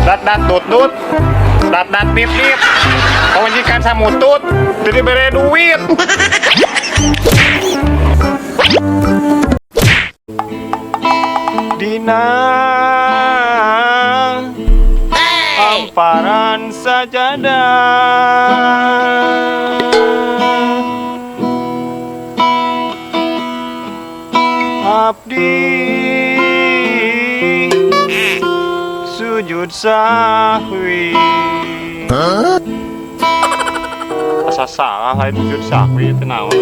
Dat tutut, dat nip nip, majikan samutut, jadi bere duit. Dina hamparan sajadah, abdi sujud sahwi. Asa salah lain sujud sahwi itu naon?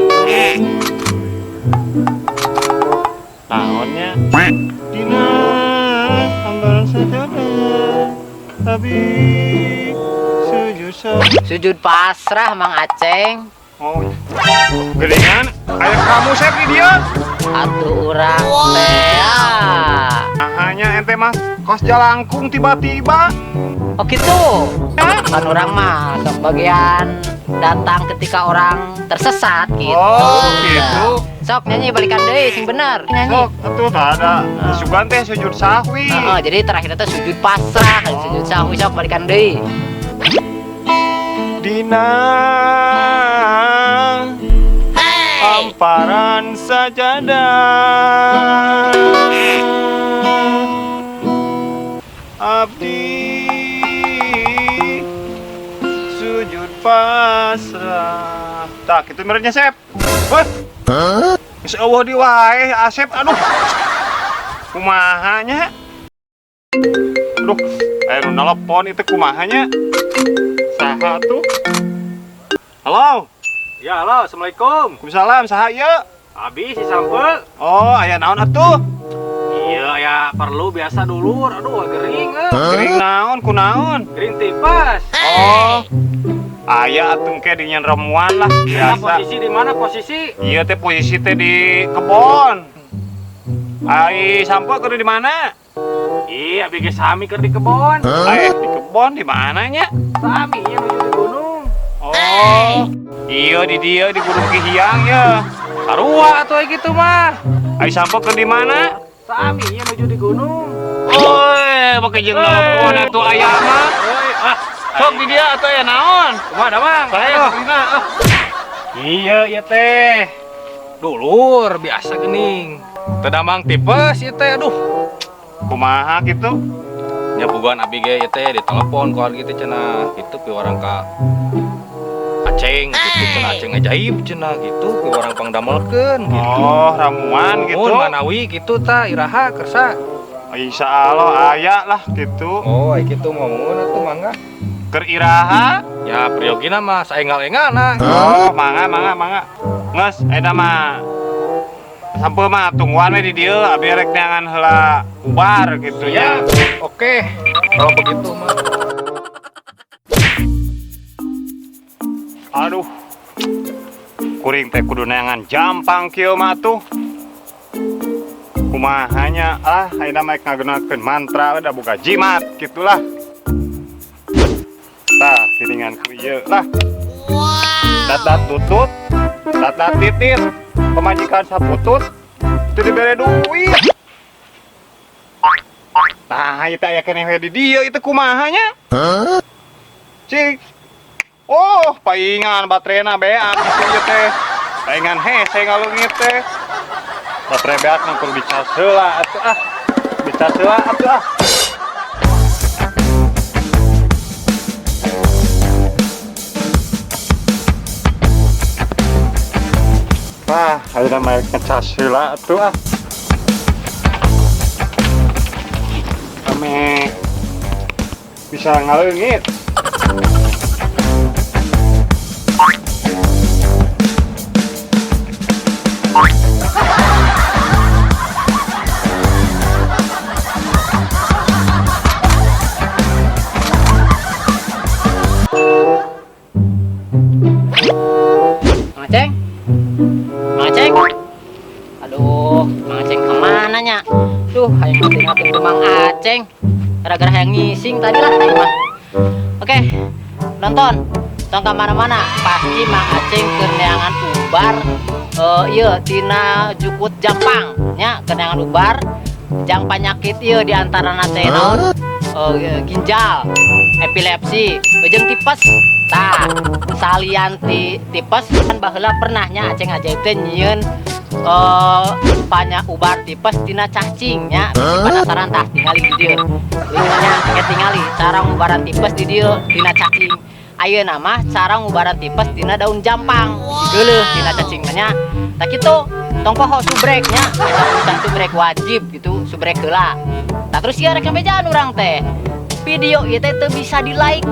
Naonnya? Dina hamparan sajadah, abdi sujud sahwi. Sujud pasrah Mang Aceng. Oh, gedengan kayak kamu Sep di dia. Atuh urang teh. Hanya ente mas kos jalangkung tiba-tiba. Oh gitu. Kan orang mah sebagian datang ketika orang tersesat gitu. Oh gitu. Sok nyanyi balikan deui sing bener nyanyi. Sok atuh ada sugan teh sujud sahwi. Jadi terakhir itu sujud pasrah, sujud sahwi sok balikan deui. Dina hamparan sajadah, abdi sujud pasrah. Tak itu merenya Sep. Wah. Insya Allah diwae Asep. Aduh. Kumahanya. Aduh, ayo nelpon itu kumahanya. Saha tuh? Halo. Ya, halo, assalamualaikum. Waalaikumsalam, saha ieu? Abi si sampel. Oh, aya naon atuh? Iya, ya perlu biasa dulur. Aduh, gering. Gering naon, kunaon? Gering tipas. Oh. Aya atuh ke di nyen remuan lah, Nah, biasa. posisi di mana posisi? Iya teh posisi teh di kebon. Ai sampel kudu di mana? Iya, abi ge sami keur di kebon. Di kebon di mananya? Sami nya menuju di gunung. Oh. Iya di dia di Gunung Kihiang ya. Sarua atuh gitu mah. Ai sampel keur di mana? Sami nya menuju di gunung. Oi, pakai jeung nelpon atuh aya mah. Oi, Sok di dia atuh aya naon? kumaha da, Mang? Saya Sabrina. Iya, iya teh. Dulur biasa geuning. Teu damang tipes ieu teh, aduh. Kumaha gitu? Nya puguhan abi ge ieu teh ditelepon ku kitu cenah. Kitu pi orang ka Aceng gitu cenah Aceng ajaib cenah gitu pi orang pangdamelkeun gitu. Oh, ramuan gitu. Mun manawi gitu ta iraha kersa. Insya Allah aya lah gitu. Oh, ai kitu mah mun atuh mangga. Keur iraha? Ya priogina mah saengal-engalna. Oh, mangga. Nges, eta mah. Sampel mah tungguan we di dieu, abi rek neangan heula ubar gitu ya. Oke. Kalau begitu mah. Aduh. Kuring teh kudu neangan jampang kieu mah tuh. Kumahanya ayeuna mah ngagunakeun mantra da boga jimat gitulah. Tah, piringan ku ieu lah. Dat tutut, dat titit, pemajikan saputut, itu dibere duit. Nah, itu aya keneh we di dieu itu kumahanya? Cik. Oh, paingan baterena beak kitu ieu teh. Paingan hese ngalungit teh. Baterai beak mah kudu dicas heula atuh ah. Dicas heula atuh ah. Ayeuna mah ngecas heula atuh ah. Ame bisa ngaleungit. Aduh, Mang Aceng kemana nya? Duh, hayang ngatin-ngatin ke Mang Aceng. Gara-gara hayang ngising tadi lah hayang mah. Oke, nonton. Tong kemana-mana. Pasti Mang Aceng keur neangan ubar. Iya, tina jukut Jampang. Nya, keur neangan ubar. Jang panyakit iya diantara teh naon? ginjal, epilepsi, jeung tipes. Tah, salian tipes kan baheula pernahnya aceng ajaib teh nyieun banyak ubar tipes tina cacing nya. Penasaran tah tingali di dieu. Nya tingali cara ngubaran tipes di dieu tina cacing. Ayeuna mah cara ngubaran tipes tina daun jampang. Geuleuh tina cacing nya. Tah kitu tong poho subrek nya. Udah subrek wajib gitu, subrek heula. Tah terus ieu rek ngabejaan urang teh. Video ieu teh teu bisa di-like.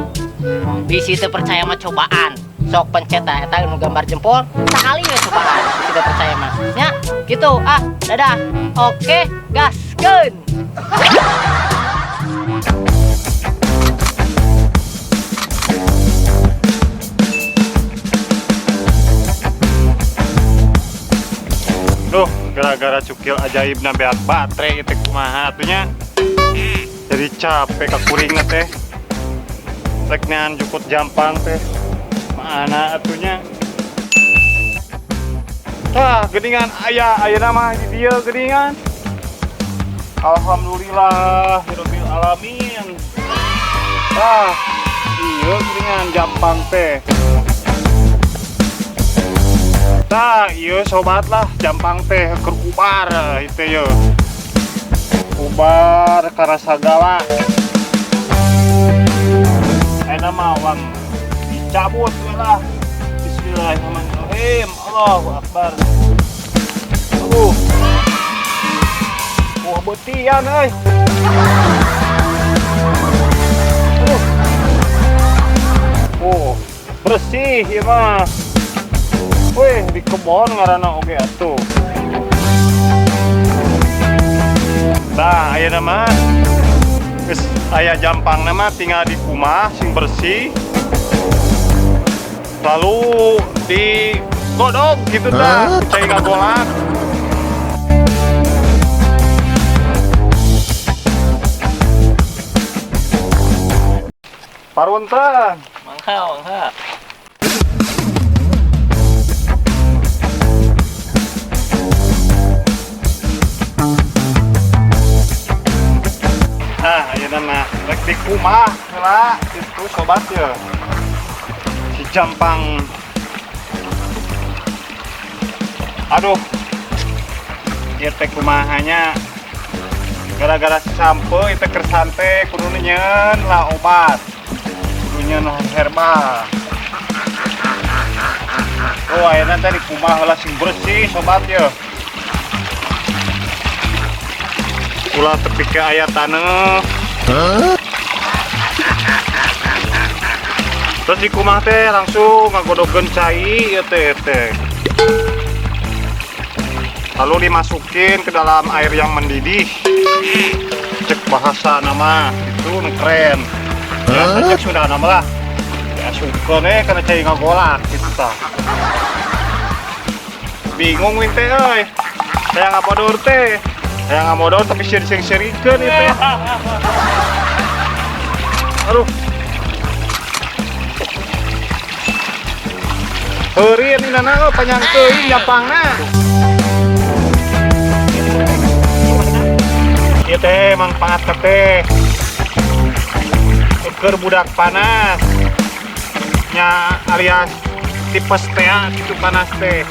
Bisi teu percaya mah cobaan. Sok pencet eta nu gambar jempol, sakali we cobaan. Bisi teu percaya mah. Nya gitu. Dadah. Oke, gaskeun. Duh, gara-gara cukil ajaib na beat baterai itu kumaha atunya. Jadi capek kakuringet teh. Teknian jukut jampang teh. Mana atunya? Tah, geningan aya nama di dieu geningan. Alhamdulillah, rabbil alamin. Tah, ieu geningan jampang teh. Tah, iya sobat lah, jampang teh keur ubar itu ya. Ubar karena sagala. Enak mah wang dicabut lah. Bismillahirrahmanirrahim. Allahu Akbar. Wah betian euy. Bersih ieu mah. Wih, di kebon ngaranna oge atuh. Nah, aya nama geus aya jampang nama tinggal dikumah sing bersih. Lalu digodog gitu dah, cai ngagolak. Paruntan. Mangha. Nah, ayeuna mah rek di kumah heula itu sobat ya. Si jampang. Aduh. Ieu teh kumahanya gara-gara sampo itu kersante kudu nyeun lah obat. Kudu nyeun herbal. Oh, ayeuna teh di kumah heula sing bersih sobat ya. Ulah tepi ke aya taneuh. Terus di kumah teh langsung ngagodogeun cai ieu teh. Lalu dimasukin ke dalam air yang mendidih. Cek bahasa nama itu keren. Ya cek sudah nama lah. Ya syukur karena cai ngagolak gitu tah. Bingung win teh euy. Saya ngabodor teh. Saya nggak modal tapi seri-serikeun itu. Aduh. Heureun inana panjang teuing jampangna. Ieu teh mangpaat teh. Keur budak panas. Nya alias tipes teh gitu panas teh.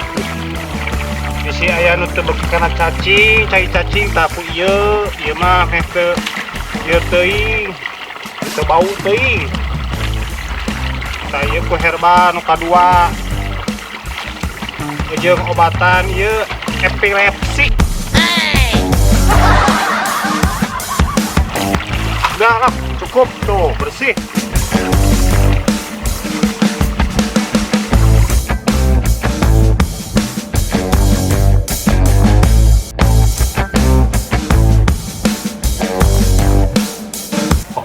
Isi aya nu teu beuki kana cacing, cai cacing tapi ieu mah meh teu ieu teuing. Teu bau teuing. Tah ieu ku herba nu kadua. Jeung obatan ieu epilepsi. Udah lah, cukup tuh, bersih.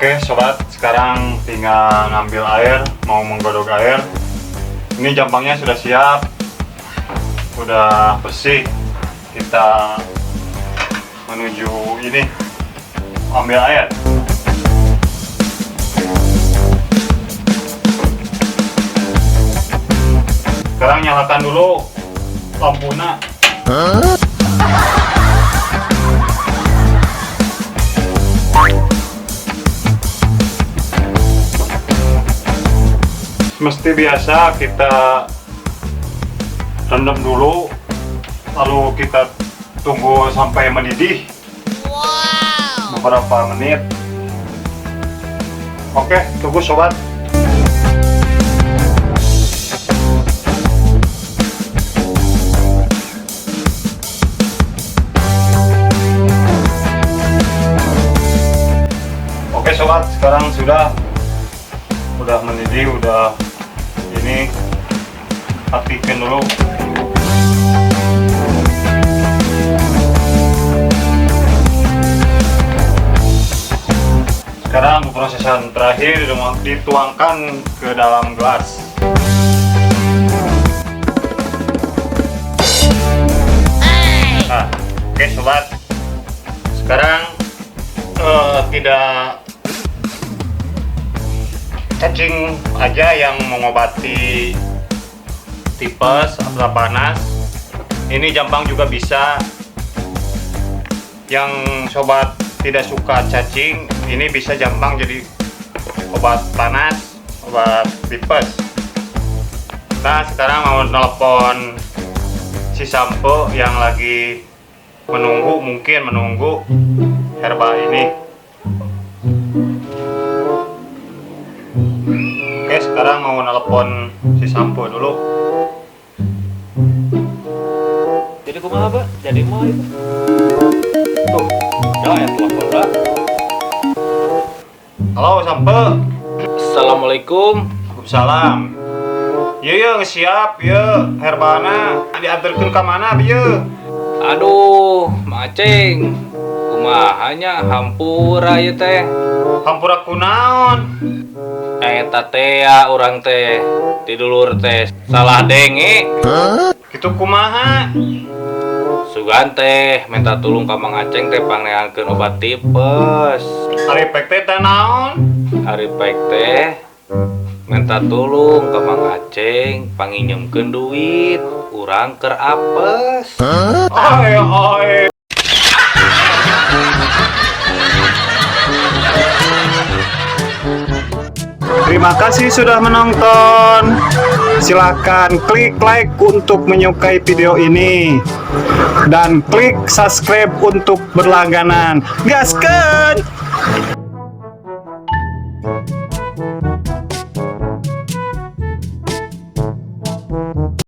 Oke sobat, sekarang tinggal ngambil air, mau menggodok air. Ini jampangnya sudah siap, udah bersih. Kita menuju ini, ambil air. Sekarang nyalakan dulu lampunya. mesti biasa kita rendam dulu, lalu kita tunggu sampai mendidih beberapa menit. Oke, tunggu sobat. Oke sobat, sekarang sudah mendidih, udah ini, aktifkan dulu. Sekarang prosesan terakhir dituangkan ke dalam gelas. Nah, oke sobat, sekarang tidak cacing aja yang mengobati tipes atau panas, ini jambang juga bisa. Yang sobat tidak suka cacing, ini bisa jambang jadi obat panas, obat tipes. Nah sekarang mau nelpon si Sampo yang lagi mungkin menunggu herba ini. Oke, sekarang mau nelpon si Sampo dulu. Jadi kumaha, Pak? Jadi mau itu. Tuh, ya telepon dah. Halo Sampo. Assalamualaikum. Waalaikumsalam. Iya siap ya herbana diantarkan ke mana bieu? Aduh, Maceng. Kumahanya hampura ieu teh. Hampura kunaon? Eta teh ya urang teh tidulur teh salah denge. Kitu kumaha? Sugan teh minta tulung ka Mang Aceng teh pangneankeun obat tipes. Ari pek teh naon? Ari pek teh minta tulung ka Mang Aceng panginjemkeun duit urang keur apes. Oi. Terima kasih sudah menonton. Silakan klik like untuk menyukai video ini dan klik subscribe untuk berlangganan. Gaskeun!